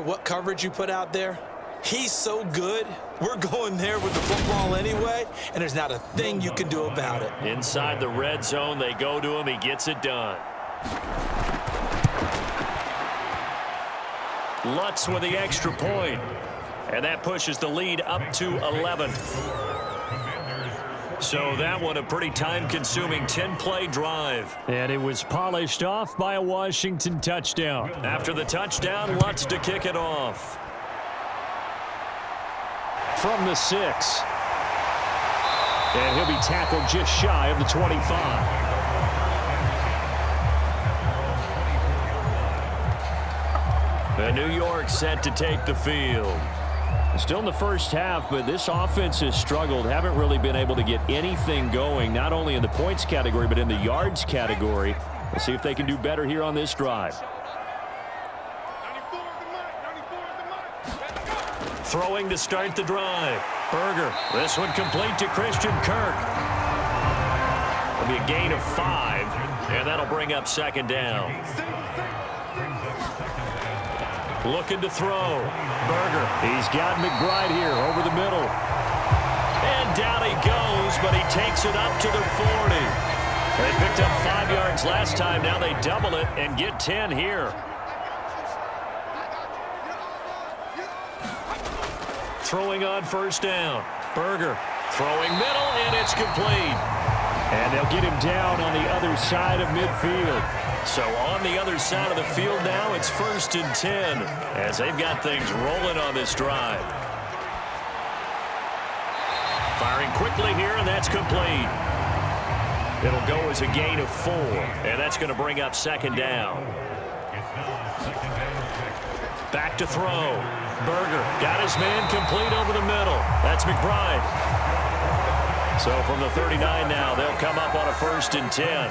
What coverage you put out there, he's so good. We're going there with the football anyway, and there's not a thing you can do about it. Inside the red zone, they go to him. He gets it done. Lutz with the extra point. And that pushes the lead up to 11. So that one a pretty time-consuming 10-play drive. And it was polished off by a Washington touchdown. After the touchdown, Lutz to kick it off. From the 6. And he'll be tackled just shy of the 25. The New York set to take the field. Still in the first half, but this offense has struggled. Haven't really been able to get anything going, not only in the points category, but in the yards category. Let's see if they can do better here on this drive. Throwing to start the drive. Berger. This one complete to Christian Kirk. It'll be a gain of 5, and that'll bring up second down. Looking to throw. Berger. He's got McBride here over the middle. And down he goes, but he takes it up to the 40. They picked up 5 yards last time. Now they double it and get 10 here. Throwing on first down. Berger throwing middle, and it's complete. And they'll get him down on the other side of midfield. So on the other side of the field now, it's 1st and 10 as they've got things rolling on this drive. Firing quickly here, and that's complete. It'll go as a gain of 4, and that's going to bring up second down. Back to throw. Berger got his man complete over the middle. That's McBride. So from the 39 now, they'll come up on a 1st and 10.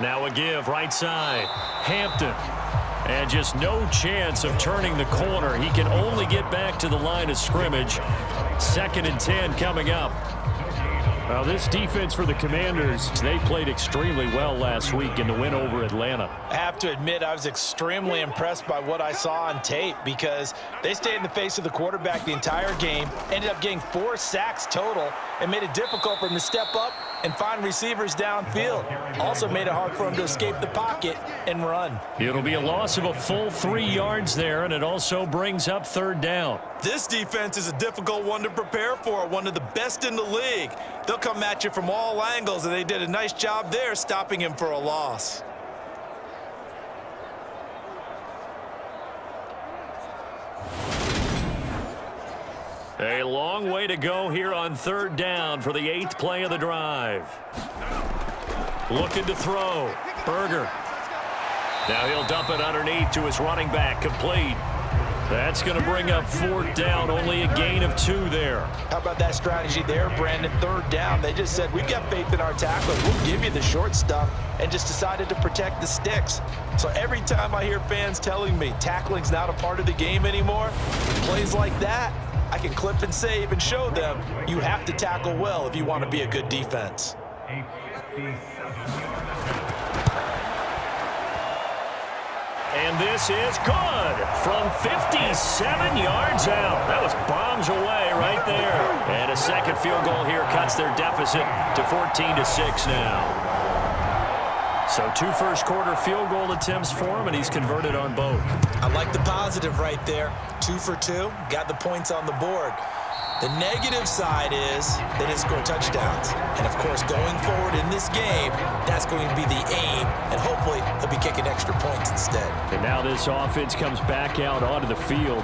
Now a give right side. Hampton. And just no chance of turning the corner. He can only get back to the line of scrimmage. 2nd and 10 coming up. Well, this defense for the Commanders, they played extremely well last week in the win over Atlanta. I have to admit, I was extremely impressed by what I saw on tape because they stayed in the face of the quarterback the entire game, ended up getting 4 sacks total, and made it difficult for him to step up and find receivers downfield. Also made it hard for him to escape the pocket and run. It'll be a loss of a full 3 yards there, and it also brings up 3rd down. This defense is a difficult one to prepare for, one of the best in the league. They'll come at you from all angles, and they did a nice job there stopping him for a loss. A long way to go here on 3rd down for the 8th play of the drive. Looking to throw. Berger. Now he'll dump it underneath to his running back. Complete. That's going to bring up 4th down. Only a gain of 2 there. How about that strategy there, Brandon? 3rd down. They just said, we've got faith in our tacklers. We'll give you the short stuff, and just decided to protect the sticks. So every time I hear fans telling me tackling's not a part of the game anymore, plays like that, I can clip and save and show them you have to tackle well if you want to be a good defense. And this is good from 57 yards out. That was bombs away right there. And a second field goal here cuts their deficit to 14-6 now. So 2 first-quarter field goal attempts for him, and he's converted on both. I like the positive right there. 2 for 2, got the points on the board. The negative side is they didn't score touchdowns. And, of course, going forward in this game, that's going to be the aim, and hopefully he'll be kicking extra points instead. And now this offense comes back out onto the field.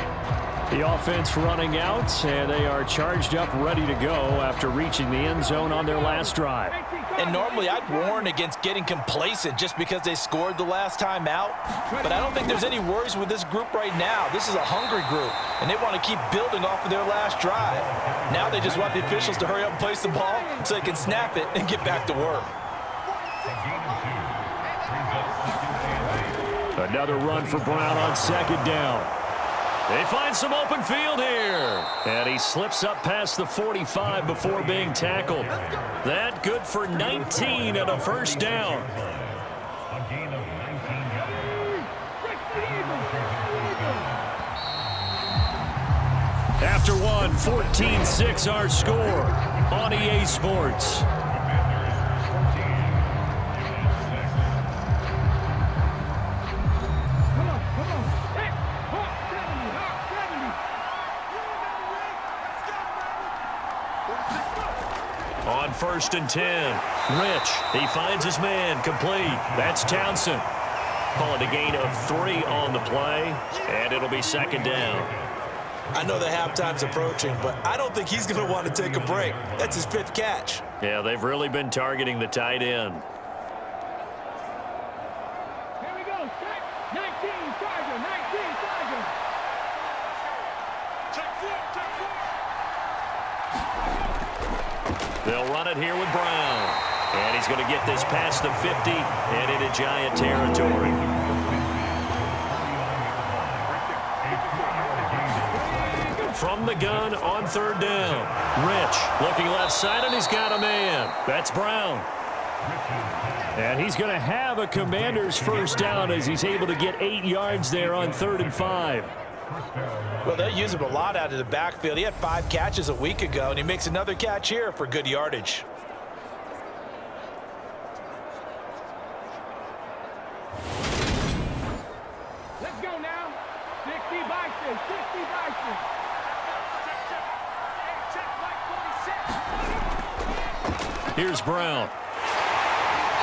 The offense running out, and they are charged up, ready to go after reaching the end zone on their last drive. And normally I'd warn against getting complacent just because they scored the last time out. But I don't think there's any worries with this group right now. This is a hungry group, and they want to keep building off of their last drive. Now they just want the officials to hurry up and place the ball so they can snap it and get back to work. Another run for Brown on 2nd down. They find some open field here. And he slips up past the 45 before being tackled. That good for 19 and a 1st down. After one, 14-6 our score on EA Sports. On 1st and 10, Rich, he finds his man, complete. That's Townsend. Call it a gain of 3 on the play, and it'll be 2nd down. I know the halftime's approaching, but I don't think he's going to want to take a break. That's his 5th catch. Yeah, they've really been targeting the tight end. Here we go, set. 19, Charger, 19, Charger. They'll run it here with Brown. And he's going to get this past the 50 and into Giant territory. From the gun on 3rd down. Rich looking left side, and he's got a man. That's Brown. And he's going to have a Commander's 1st down as he's able to get 8 yards there on 3rd and 5. Well, they use him a lot out of the backfield. He had 5 catches a week ago, and he makes another catch here for good yardage. Let's go now. 60 Bison, 60 Bison. Here's Brown.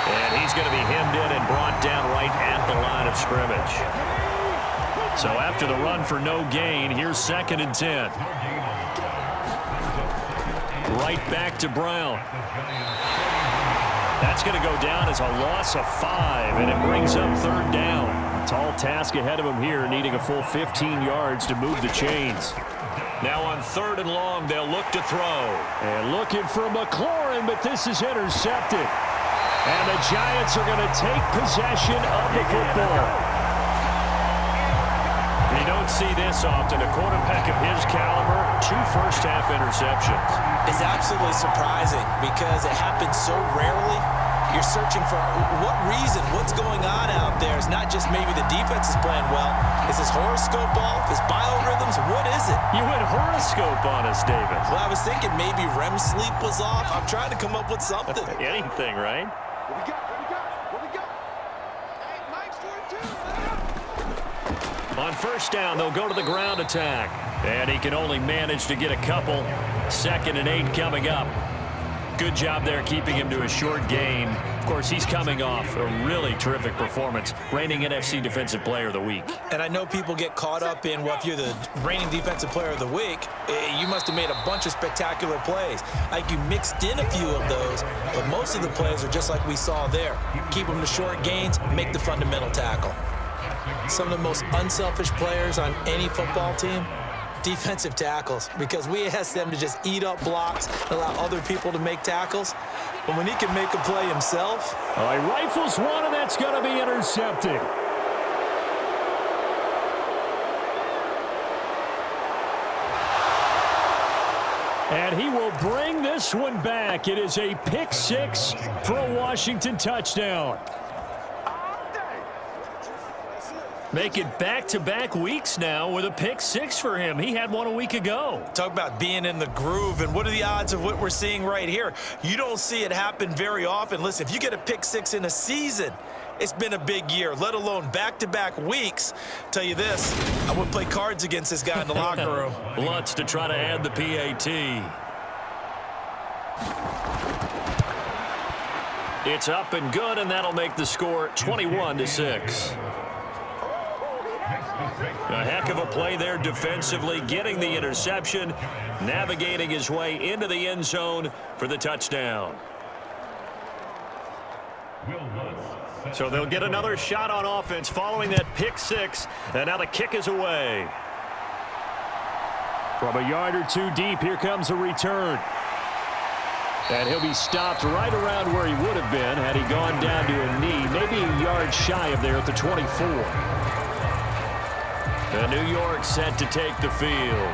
And he's going to be hemmed in and brought down right at the line of scrimmage. So after the run for no gain, here's 2nd and 10. Right back to Brown. That's going to go down as a loss of 5, and it brings up 3rd down. A tall task ahead of him here, needing a full 15 yards to move the chains. Now on 3rd and long, they'll look to throw. And looking for McLaurin, but this is intercepted. And the Giants are going to take possession of the football. You don't see this often. A quarterback of his caliber, 2 first-half interceptions. It's absolutely surprising because it happens so rarely. You're searching for what reason, what's going on out there. It's not just maybe the defense is playing well. Is his horoscope off? His biorhythms? What is it? You went horoscope on us, David. Well, I was thinking maybe REM sleep was off. I'm trying to come up with something. Anything, right? What we got? What we got? Hey, Mike's 42. On 1st down, they'll go to the ground attack. And he can only manage to get a couple. 2nd and 8 coming up. Good job there keeping him to a short gain. Of course, he's coming off a really terrific performance, reigning NFC Defensive Player of the Week. And I know people get caught up in, well, if you're the reigning Defensive Player of the Week, you must have made a bunch of spectacular plays. Like you mixed in a few of those, but most of the plays are just like we saw there. Keep them to short gains, make the fundamental tackle. Some of the most unselfish players on any football team, defensive tackles, because we ask them to just eat up blocks and allow other people to make tackles. But when he can make a play himself. All right, rifles one, and that's going to be intercepted. And he will bring this one back. It is a pick 6 for a Washington touchdown. Make it back-to-back weeks now with a pick 6 for him. He had one a week ago. Talk about being in the groove, and what are the odds of what we're seeing right here? You don't see it happen very often. Listen, if you get a pick 6 in a season, it's been a big year, let alone back-to-back weeks. Tell you this, I would play cards against this guy in the locker room. Lutz to try to add the PAT. It's up and good, and that'll make the score 21-6. A heck of a play there defensively, getting the interception, navigating his way into the end zone for the touchdown. So they'll get another shot on offense following that pick 6, and now the kick is away. From a yard or 2 deep, here comes a return. And he'll be stopped right around where he would have been had he gone down to a knee, maybe a yard shy of there at the 24. The New York set to take the field.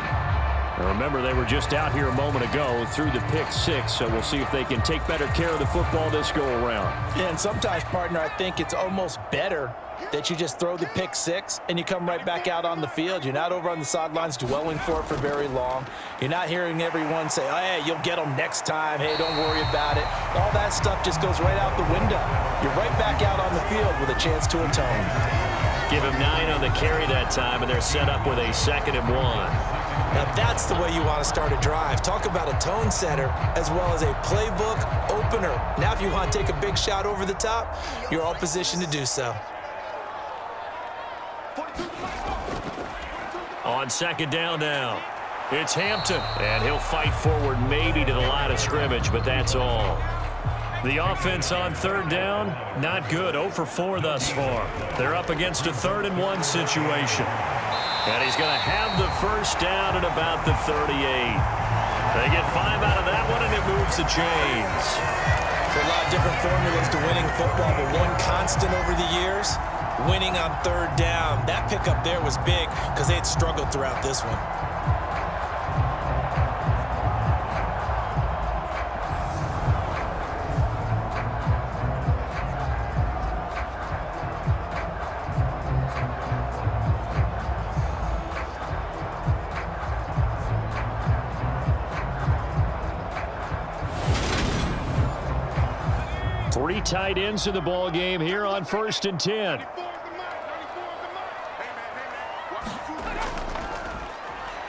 Remember, they were just out here a moment ago through the pick six, so we'll see if they can take better care of the football this go-around. Yeah, and sometimes, partner, I think it's almost better that you just throw the pick six and you come right back out on the field. You're not over on the sidelines dwelling for it for very long. You're not hearing everyone say, oh, hey, you'll get them next time. Hey, don't worry about it. All that stuff just goes right out the window. You're right back out on the field with a chance to atone. Give him 9 on the carry that time, and they're set up with a 2nd and 1. Now that's the way you want to start a drive. Talk about a tone setter as well as a playbook opener. Now if you want to take a big shot over the top, you're all positioned to do so. On 2nd down now, it's Hampton, and he'll fight forward maybe to the line of scrimmage, but that's all. The offense on 3rd down, not good. 0 for 4 thus far. They're up against a 3rd and 1 situation. And he's going to have the 1st down at about the 38. They get 5 out of that one, and it moves the chains. There are a lot of different formulas to winning football, but one constant over the years, winning on 3rd down. That pickup there was big because they had struggled throughout this one. Three tight ends in the ball game here on 1st and 10.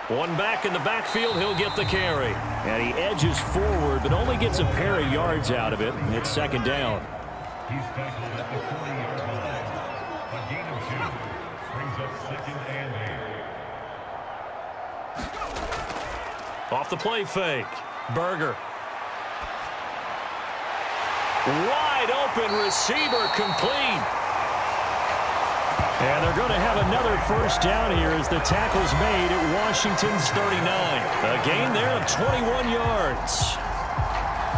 One back in the backfield, he'll get the carry. And he edges forward, but only gets a pair of yards out of it. It's 2nd down. He's tackled at the 40-yard line. A gain of 2 brings up 2nd and 8. Off the play fake. Berger. Wide open receiver complete. And they're going to have another 1st down here as the tackle's made at Washington's 39. A gain there of 21 yards.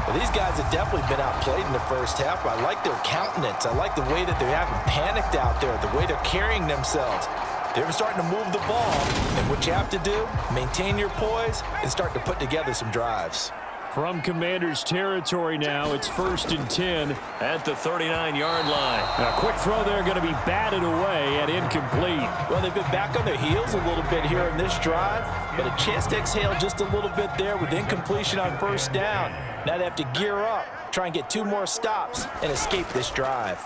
Well, these guys have definitely been outplayed in the 1st half. I like their countenance. I like the way that they haven't panicked out there, the way they're carrying themselves. They're starting to move the ball, and what you have to do, maintain your poise and start to put together some drives. From Commander's territory now, it's 1st and 10 at the 39-yard line. A quick throw there going to be batted away and incomplete. Well, they've been back on their heels a little bit here in this drive, but a chance to exhale just a little bit there with incompletion on 1st down. Now they have to gear up, try and get 2 more stops and escape this drive.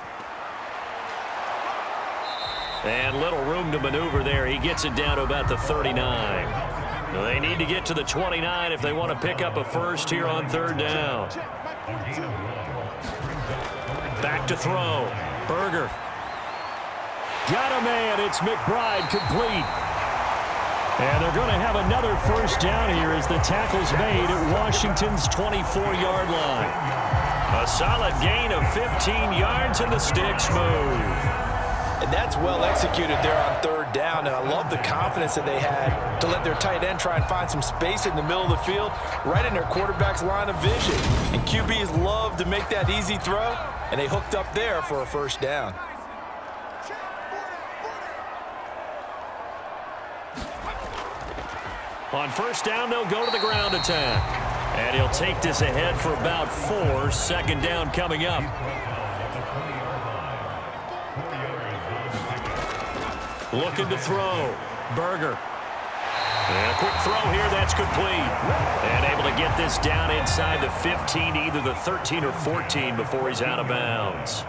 And little room to maneuver there. He gets it down to about the 39. They need to get to the 29 if they want to pick up a 1st here on 3rd down. Back to throw. Berger. Got a man. It's McBride complete. And they're going to have another 1st down here as the tackle's made at Washington's 24-yard line. A solid gain of 15 yards and the sticks move. And that's well executed there on 3rd down, and I love the confidence that they had to let their tight end try and find some space in the middle of the field, right in their quarterback's line of vision. And QBs love to make that easy throw, and they hooked up there for a 1st down. On 1st down, they'll go to the ground attack. And he'll take this ahead for about 4. 2nd down coming up. Looking to throw. Berger. And a quick throw here, that's complete. And able to get this down inside the 15, either the 13 or 14 before he's out of bounds.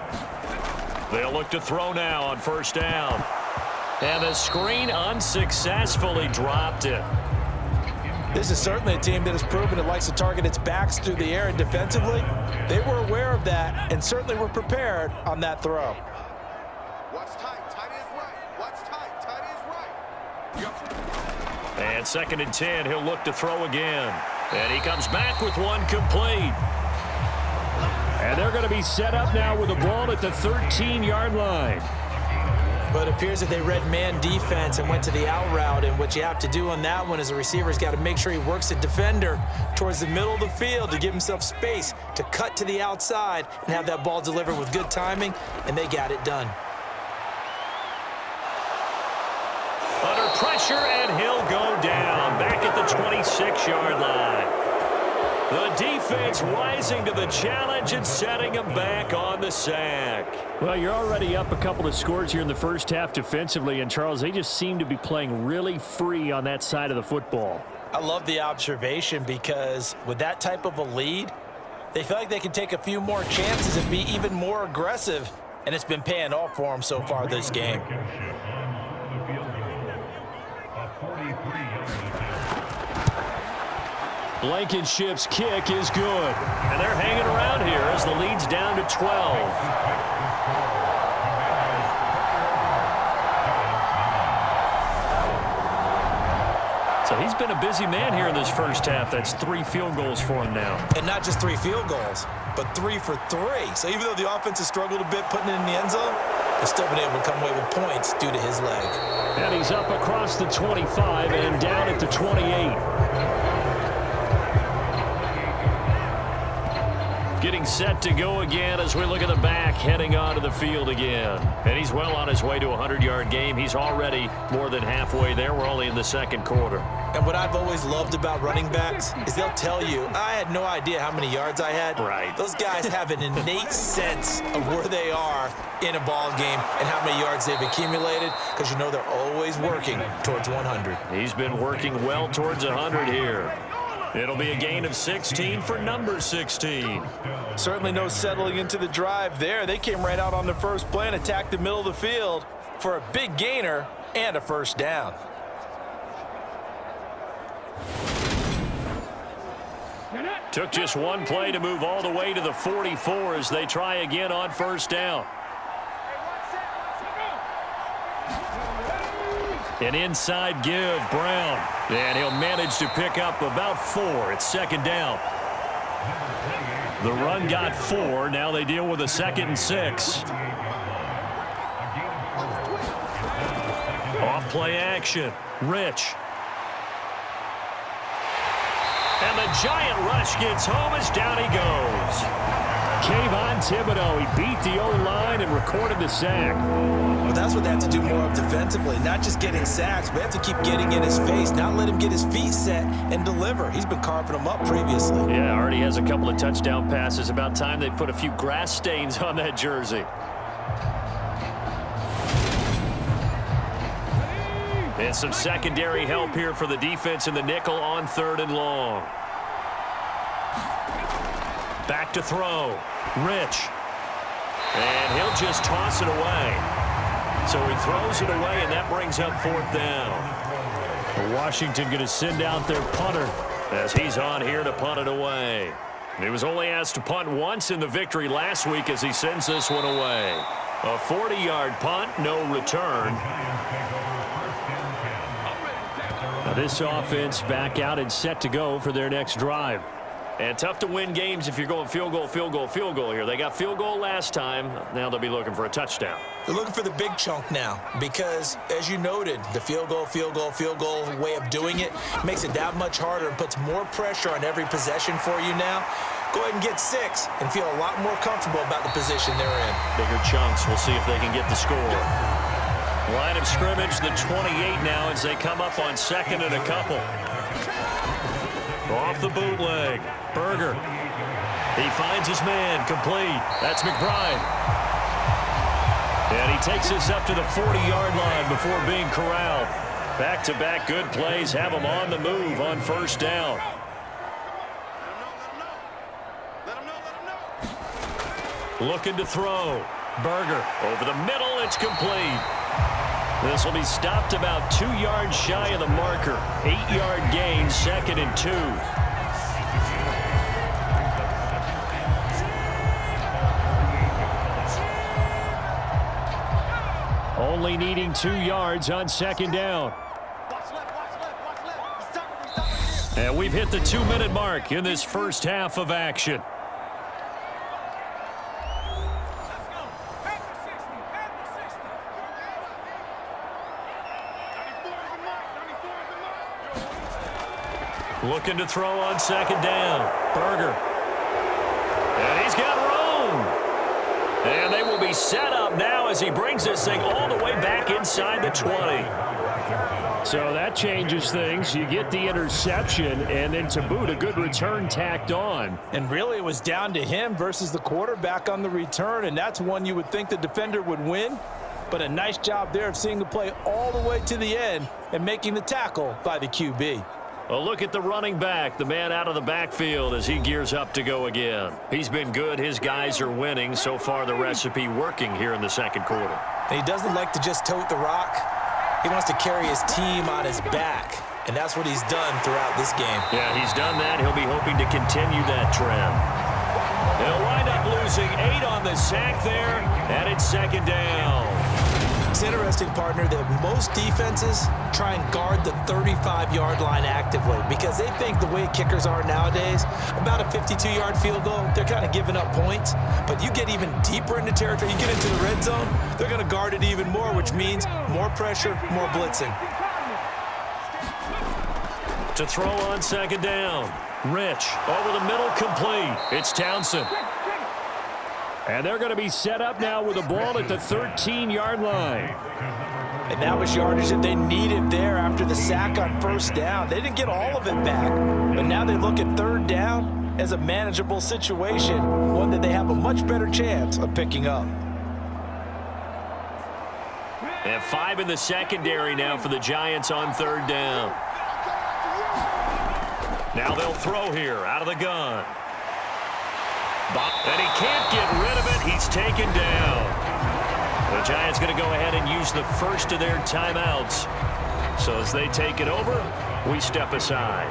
They'll look to throw now on 1st down. And the screen unsuccessfully dropped it. This is certainly a team that has proven it likes to target its backs through the air, and defensively, they were aware of that and certainly were prepared on that throw. What's tight? Tight is right. What's tight? Tight is right. Yep. And 2nd and 10, he'll look to throw again. And he comes back with one complete. And they're going to be set up now with the ball at the 13-yard line. But it appears that they read man defense and went to the out route, and what you have to do on that one is a receiver's got to make sure he works the defender towards the middle of the field to give himself space to cut to the outside and have that ball delivered with good timing, and they got it done. Under pressure, and he'll go down back at the 26-yard line. The defense rising to the challenge and setting him back on the sack. Well, you're already up a couple of scores here in the first half defensively, and Charles, they just seem to be playing really free on that side of the football. I love the observation because with that type of a lead, they feel like they can take a few more chances and be even more aggressive, and it's been paying off for them so far this game. Blankenship's kick is good. And they're hanging around here as the lead's down to 12. So he's been a busy man here in this first half. That's 3 field goals for him now. And not just 3 field goals, but 3 for 3. So even though the offense has struggled a bit putting it in the end zone, they've still been able to come away with points due to his leg. And he's up across the 25 and down at the 28. Getting set to go again as we look at the back heading onto the field again. And he's well on his way to a 100-yard game. He's already more than halfway there. We're only in the second quarter. And what I've always loved about running backs is they'll tell you, I had no idea how many yards I had. Right. Those guys have an innate sense of where they are in a ball game and how many yards they've accumulated because you know they're always working towards 100. He's been working well towards 100 here. It'll be a gain of 16 for number 16. Certainly no settling into the drive there. They came right out on the first play and attacked the middle of the field for a big gainer and a first down. Took just one play to move all the way to the 44 as they try again on first down. An inside give, Brown. And he'll manage to pick up about 4. It's second down. The run got 4. Now they deal with a 2nd and 6. Off play action. Rich. And the giant rush gets home as down he goes. Kayvon Thibodeau, he beat the O-line and recorded the sack. Well, that's what they have to do more of defensively, not just getting sacks, but they have to keep getting in his face, not let him get his feet set and deliver. He's been carping them up previously. Yeah, already has a couple of touchdown passes. About time they put a few grass stains on that jersey. And some secondary help here for the defense in the nickel on 3rd and long. Back to throw. Rich. And he'll just toss it away. So he throws it away, and that brings up 4th down. Washington going to send out their punter as he's on here to punt it away. He was only asked to punt once in the victory last week as he sends this one away. A 40-yard punt, no return. Now this offense back out and set to go for their next drive. And tough to win games if you're going field goal, field goal, field goal here. They got field goal last time. Now they'll be looking for a touchdown. They're looking for the big chunk now because, as you noted, the field goal way of doing it makes it that much harder and puts more pressure on every possession for you now. Go ahead and get 6 and feel a lot more comfortable about the position they're in. Bigger chunks. We'll see if they can get the score. Line of scrimmage, the 28 now as they come up on 2nd and a couple. Off the bootleg. Berger. He finds his man. Complete. That's McBride. And he takes us up to the 40-yard line before being corralled. Back-to-back good plays have him on the move on first down. Looking to throw. Berger over the middle. It's complete. This will be stopped about 2 yards shy of the marker. 8-yard gain, 2nd and 2. Only needing 2 yards on 2nd down. And we've hit the 2-minute mark in this first half of action. Looking to throw on 2nd down. Berger. And he's got room. And they will be set up now as he brings this thing all the way back inside the the 20. So that changes things. You get the interception, and then to boot, a good return tacked on. And really, it was down to him versus the quarterback on the return, and that's one you would think the defender would win. But a nice job there of seeing the play all the way to the end and making the tackle by the QB. A look at the running back, the man out of the backfield as he gears up to go again. He's been good. His guys are winning. So far, the recipe working here in the second quarter. And he doesn't like to just tote the rock. He wants to carry his team on his back, and that's what he's done throughout this game. Yeah, he's done that. He'll be hoping to continue that trend. They'll wind up losing 8 on the sack there, and it's second down. It's interesting, partner, that most defenses try and guard the 35-yard line actively because they think the way kickers are nowadays, about a 52-yard field goal, they're kind of giving up points. But you get even deeper into territory, you get into the red zone, they're going to guard it even more, which means more pressure, more blitzing. To throw on second down. Rich over the middle, complete. It's Townsend. And they're going to be set up now with the ball at the 13-yard line. And that was yardage that they needed there after the sack on first down. They didn't get all of it back, but now they look at third down as a manageable situation, one that they have a much better chance of picking up. They have 5 in the secondary now for the Giants on third down. Now they'll throw here out of the gun. And he can't get rid of it. He's taken down. The Giants going to go ahead and use the first of their timeouts. So as they take it over, we step aside.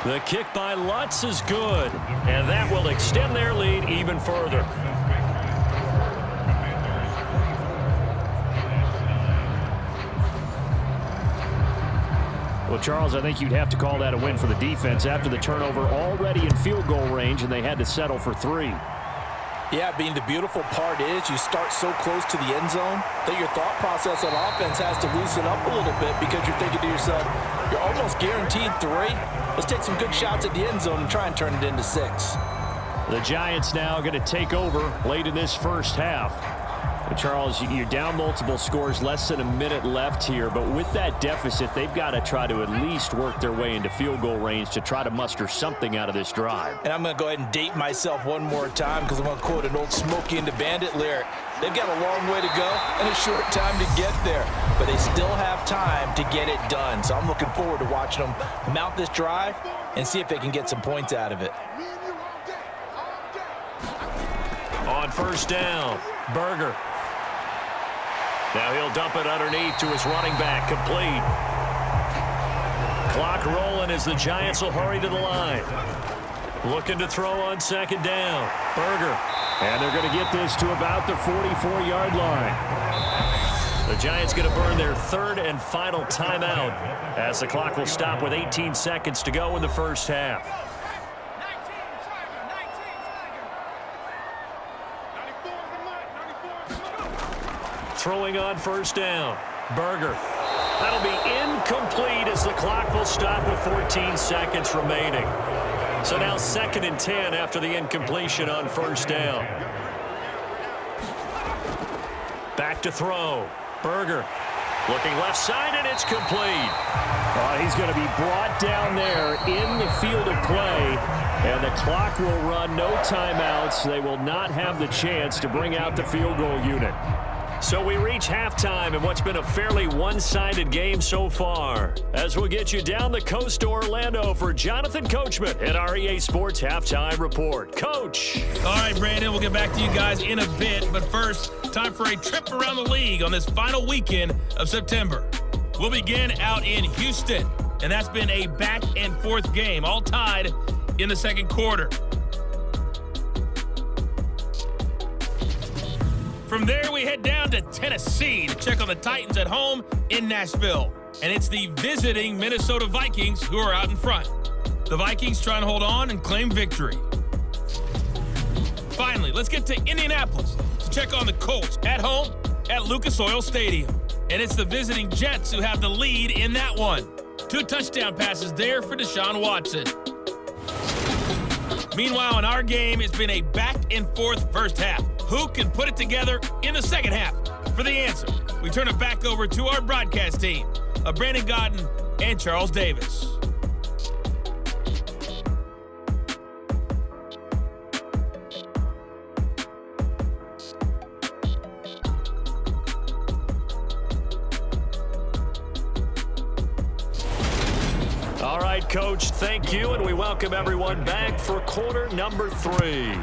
The kick by Lutz is good, and that will extend their lead even further. Well, Charles, I think you'd have to call that a win for the defense after the turnover already in field goal range, and they had to settle for 3. Yeah, being the beautiful part is you start so close to the end zone that your thought process on offense has to loosen up a little bit because you're thinking to yourself, you're almost guaranteed 3. Let's take some good shots at the end zone and try and turn it into 6. The Giants now going to take over late in this first half. But Charles, you're down multiple scores, less than a minute left here. But with that deficit, they've got to try to at least work their way into field goal range to try to muster something out of this drive. And I'm going to go ahead and date myself one more time because I'm going to quote an old Smokey and the Bandit lyric. They've got a long way to go and a short time to get there. But they still have time to get it done. So I'm looking forward to watching them mount this drive and see if they can get some points out of it. On first down, Berger. Now he'll dump it underneath to his running back, complete. Clock rolling as the Giants will hurry to the line. Looking to throw on second down. Berger. And they're going to get this to about the 44-yard line. The Giants going to burn their third and final timeout as the clock will stop with 18 seconds to go in the first half. Throwing on first down. Berger. That'll be incomplete as the clock will stop with 14 seconds remaining. So now 2nd and 10 after the incompletion on first down. Back to throw. Berger. Looking left side, and it's complete. He's going to be brought down there in the field of play, and the clock will run, no timeouts. They will not have the chance to bring out the field goal unit. So we reach halftime in what's been a fairly one-sided game so far. As we'll get you down the coast to Orlando for Jonathan Coachman at our EA Sports Halftime Report. Coach. All right, Brandon, we'll get back to you guys in a bit. But first, time for a trip around the league on this final weekend of September. We'll begin out in Houston, and that's been a back-and-forth game, all tied in the second quarter. From there, we head down to Tennessee to check on the Titans at home in Nashville. And it's the visiting Minnesota Vikings who are out in front. The Vikings trying to hold on and claim victory. Finally, let's get to Indianapolis to check on the Colts at home at Lucas Oil Stadium. And it's the visiting Jets who have the lead in that one. 2 touchdown passes there for Deshaun Watson. Meanwhile, in our game, it's been a back-and-forth first half. Who can put it together in the second half? For the answer, we turn it back over to our broadcast team of Brandon Godden and Charles Davis. All right, Coach, thank you, and we welcome everyone back for quarter number 3.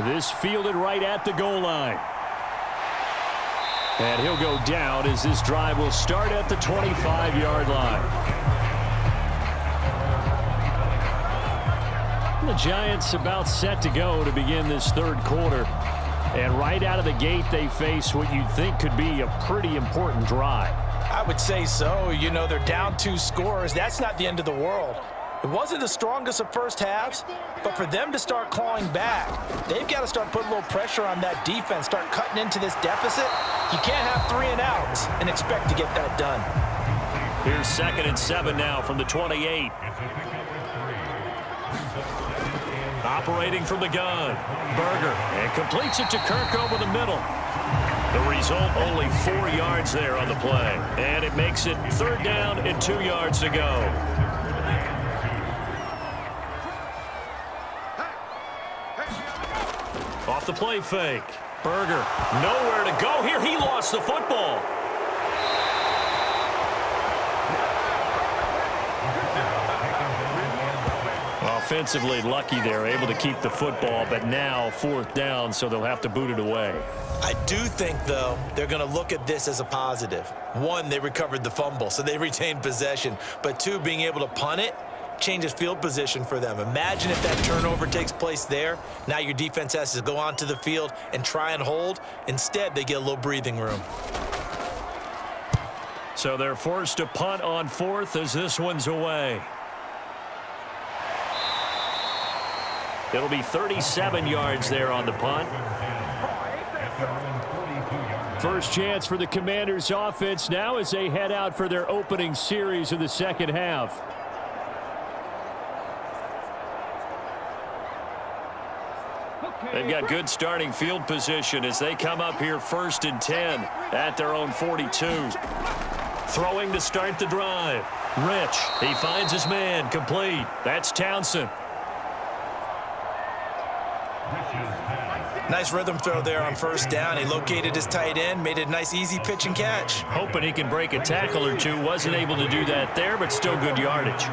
This fielded right at the goal line. And he'll go down as this drive will start at the 25-yard line. The Giants about set to go to begin this third quarter. And right out of the gate, they face what you'd think could be a pretty important drive. I would say so. You know, they're down 2 scores. That's not the end of the world. It wasn't the strongest of first halves, but for them to start clawing back, they've got to start putting a little pressure on that defense, start cutting into this deficit. You can't have 3 and outs and expect to get that done. Here's 2nd and 7 now from the 28. Operating from the gun, Berger, and completes it to Kirk over the middle. The result, only 4 yards there on the play, and it makes it 3rd down and 2 yards to go. Off the play fake. Berger, nowhere to go here. He lost the football. Offensively lucky they're able to keep the football, but now 4th down, so they'll have to boot it away. I do think, though, they're going to look at this as a positive. 1, they recovered the fumble, so they retained possession. But 2, being able to punt it changes field position for them. Imagine if that turnover takes place there. Now your defense has to go onto the field and try and hold. Instead, they get a little breathing room. So they're forced to punt on 4th as this one's away. It'll be 37 yards there on the punt. First chance for the Commanders' offense now as they head out for their opening series of the second half. They've got good starting field position as they come up here 1st and 10 at their own 42. Throwing to start the drive. Rich, he finds his man, complete. That's Townsend. Nice rhythm throw there on 1st down. He located his tight end, made it a nice easy pitch and catch. Hoping he can break a tackle or two. Wasn't able to do that there, but still good yardage.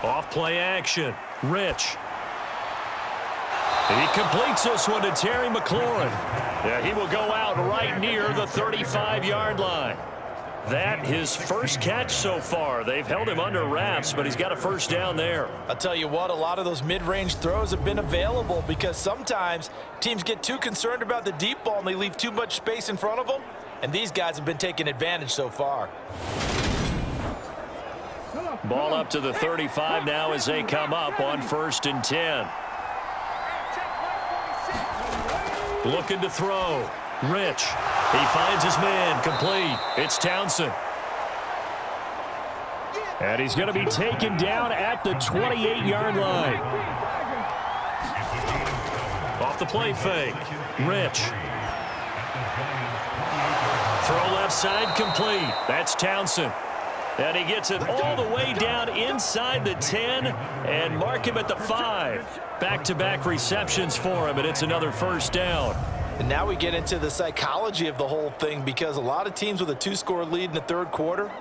Off play action. Rich. He completes this one to Terry McLaurin. Yeah, he will go out right near the 35-yard line. That his first catch so far. They've held him under wraps, but he's got a 1st down there. I'll tell you what, a lot of those mid-range throws have been available because sometimes teams get too concerned about the deep ball and they leave too much space in front of them, and these guys have been taking advantage so far. Ball up to the 35 now as they come up on 1st and 10. Looking to throw. Rich. He finds his man, complete. It's Townsend. And he's going to be taken down at the 28-yard line. Off the play fake. Rich. Throw left side, complete. That's Townsend. And he gets it all the way down inside the 10 and mark him at the 5. Back-to-back receptions for him, and it's another 1st down. And now we get into the psychology of the whole thing because a lot of teams with a 2-score lead in the 3rd quarter,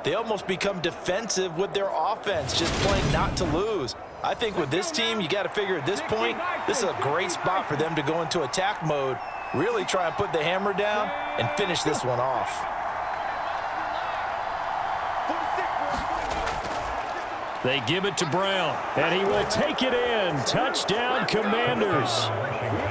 they almost become defensive with their offense, just playing not to lose. I think with this team, you got to figure at this point, this is a great spot for them to go into attack mode, really try and put the hammer down and finish this one off. They give it to Brown. And he will take it in. Touchdown, Commanders.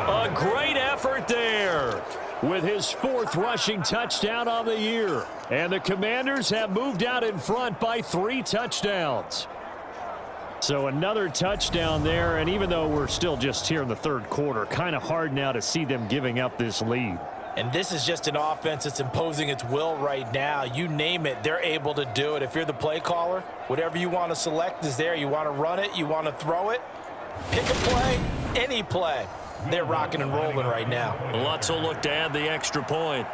A great effort there. With his 4th rushing touchdown on the year. And the Commanders have moved out in front by 3 touchdowns. So another touchdown there, and even though we're still just here in the 3rd quarter, kind of hard now to see them giving up this lead. And this is just an offense that's imposing its will right now. You name it, they're able to do it. If you're the play caller, whatever you want to select is there. You want to run it, you want to throw it, pick a play, any play. They're rocking and rolling right now. Lutz will look to add the extra point.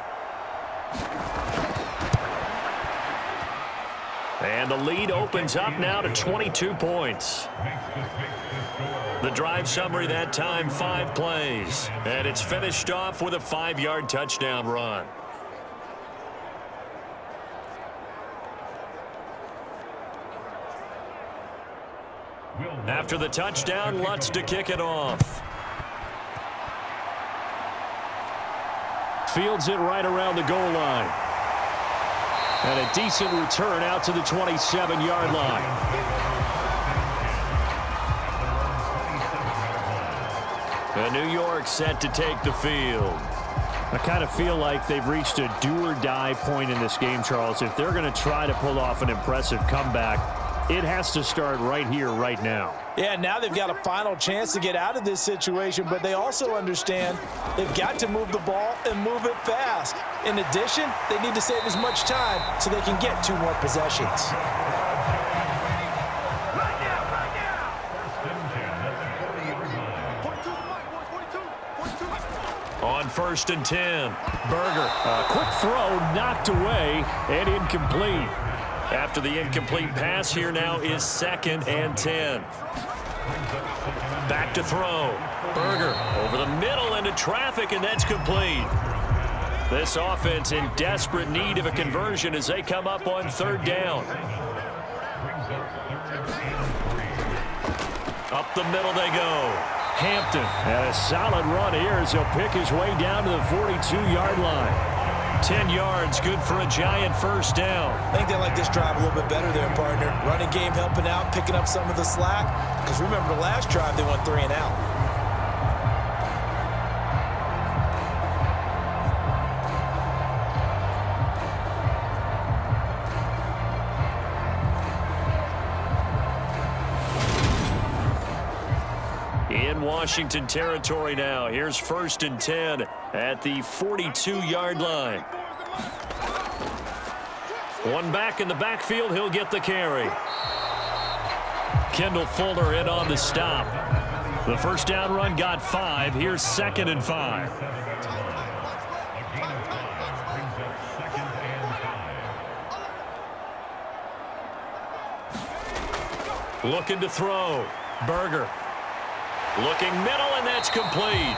And the lead opens up now to 22 points. The drive summary that time, 5 plays. And it's finished off with a 5-yard touchdown run. After the touchdown, Lutz to kick it off. Fields it right around the goal line. And a decent return out to the 27-yard line. And New York set to take the field. I kind of feel like they've reached a do-or-die point in this game, Charles. If they're going to try to pull off an impressive comeback, it has to start right here, right now. Yeah, now they've got a final chance to get out of this situation, but they also understand they've got to move the ball and move it fast. In addition, they need to save as much time so they can get 2 more possessions. On 1st and 10. Berger, a quick throw, knocked away, and incomplete. After the incomplete pass, here now is 2nd and 10. Back to throw. Berger over the middle into traffic, and that's complete. This offense in desperate need of a conversion as they come up on 3rd down. Up the middle they go. Hampton, and a solid run here as he'll pick his way down to the 42-yard line. 10 yards, good for a Giant 1st down. I think they like this drive a little bit better there, partner. Running game helping out, picking up some of the slack. Because remember the last drive, they went 3 and out. In Washington territory now. Here's 1st and 10 at the 42-yard line. One back in the backfield. He'll get the carry. Kendall Fuller in on the stop. The 1st down run got 5. Here's 2nd and 5. Looking to throw. Berger. Looking middle, and that's complete.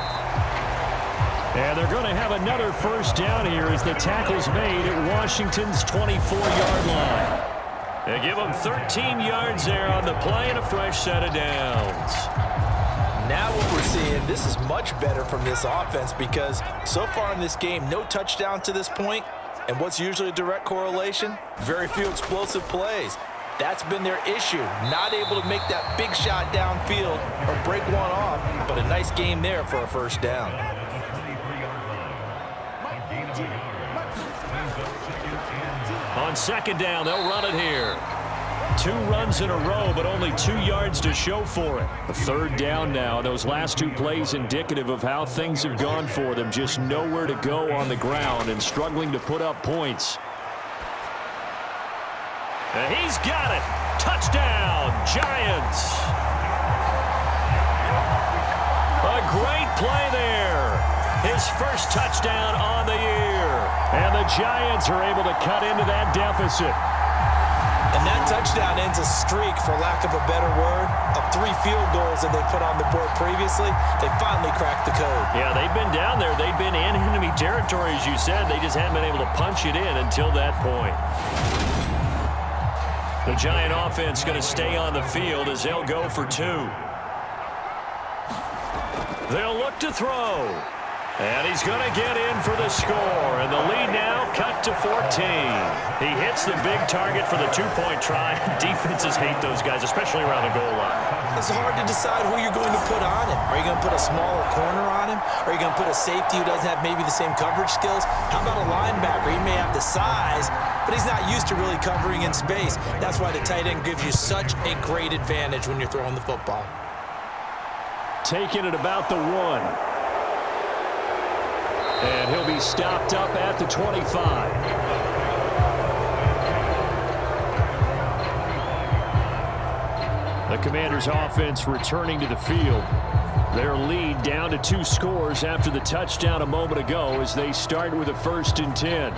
And they're going to have another 1st down here as the tackle's made at Washington's 24-yard line. They give them 13 yards there on the play and a fresh set of downs. Now what we're seeing, this is much better from this offense because so far in this game, no touchdown to this point. And what's usually a direct correlation? Very few explosive plays. That's been their issue, not able to make that big shot downfield or break one off, but a nice game there for a 1st down. On 2nd down, they'll run it here. 2 runs in a row, but only 2 yards to show for it. A 3rd down now. Those last 2 plays indicative of how things have gone for them. Just nowhere to go on the ground and struggling to put up points. And he's got it. Touchdown, Giants. A great play there. His 1st touchdown on the year. And the Giants are able to cut into that deficit. And that touchdown ends a streak, for lack of a better word, of 3 field goals that they put on the board previously. They finally cracked the code. Yeah, they've been down there. They've been in enemy territory, as you said. They just haven't been able to punch it in until that point. The Giant offense going to stay on the field as they'll go for 2. They'll look to throw. And he's going to get in for the score. And the lead now cut to 14. He hits the big target for the 2-point try. Defenses hate those guys, especially around the goal line. It's hard to decide who you're going to put on him. Are you going to put a smaller corner on him? Are you going to put a safety who doesn't have maybe the same coverage skills? How about a linebacker? He may have the size, but he's not used to really covering in space. That's why the tight end gives you such a great advantage when you're throwing the football. Taking it about the 1. And he'll be stopped up at the 25. The Commanders' offense returning to the field. Their lead down to 2 scores after the touchdown a moment ago as they start with a 1st and 10.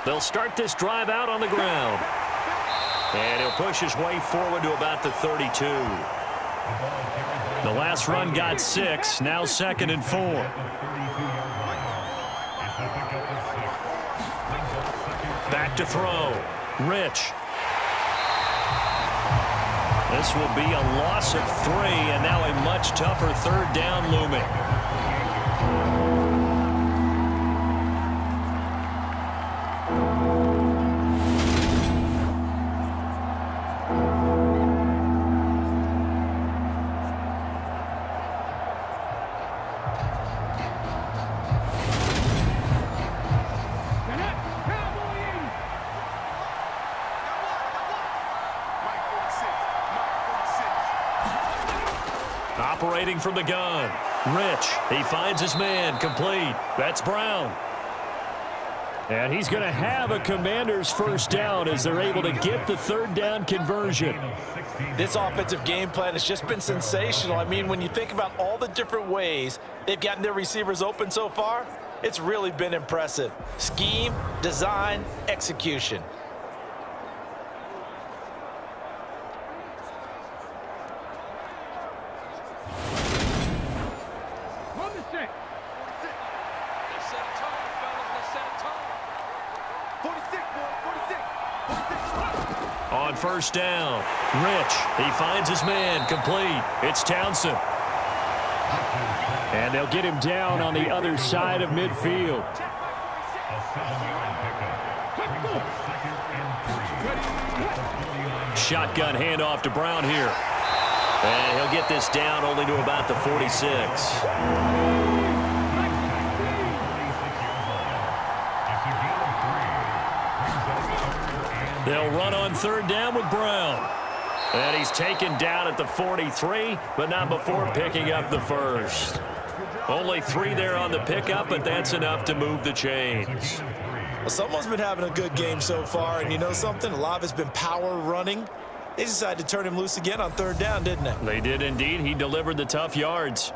They'll start this drive out on the ground. And he'll push his way forward to about the 32. The last run got 6, now 2nd and 4. Back to throw. Rich. This will be a loss of 3, and now a much tougher 3rd down looming. Operating from the gun. Rich. He finds his man. Complete. That's Brown. And he's going to have a Commanders 1st down as they're able to get the 3rd down conversion. This offensive game plan has just been sensational. I mean, when you think about all the different ways they've gotten their receivers open so far, it's really been impressive. Scheme, design, execution. On 1st down, Rich. He finds his man. Complete. It's Townsend. And they'll get him down on the other side of midfield. Shotgun handoff to Brown here. And he'll get this down only to about the 46. They'll run on 3rd down with Brown. And he's taken down at the 43, but not before picking up the 1st. Only 3 there on the pickup, but that's enough to move the chains. Well, someone's been having a good game so far, and you know something? A lot of it's been power running. They decided to turn him loose again on 3rd down, didn't they? They did indeed. He delivered the tough yards.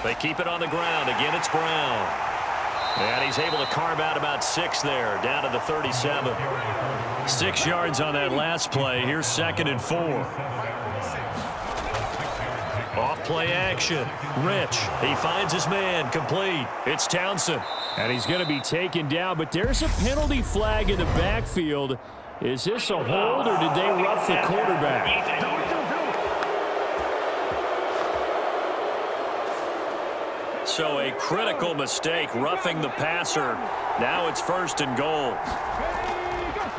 They keep it on the ground. Again, it's Brown. And he's able to carve out about 6 there, down to the 37. 6 yards on that last play. Here's 2nd and 4. Off play action. Rich. He finds his man. Complete. It's Townsend. And he's going to be taken down, but there's a penalty flag in the backfield. Is this a hold, or did they rough the quarterback? So a critical mistake, roughing the passer. Now it's 1st and goal.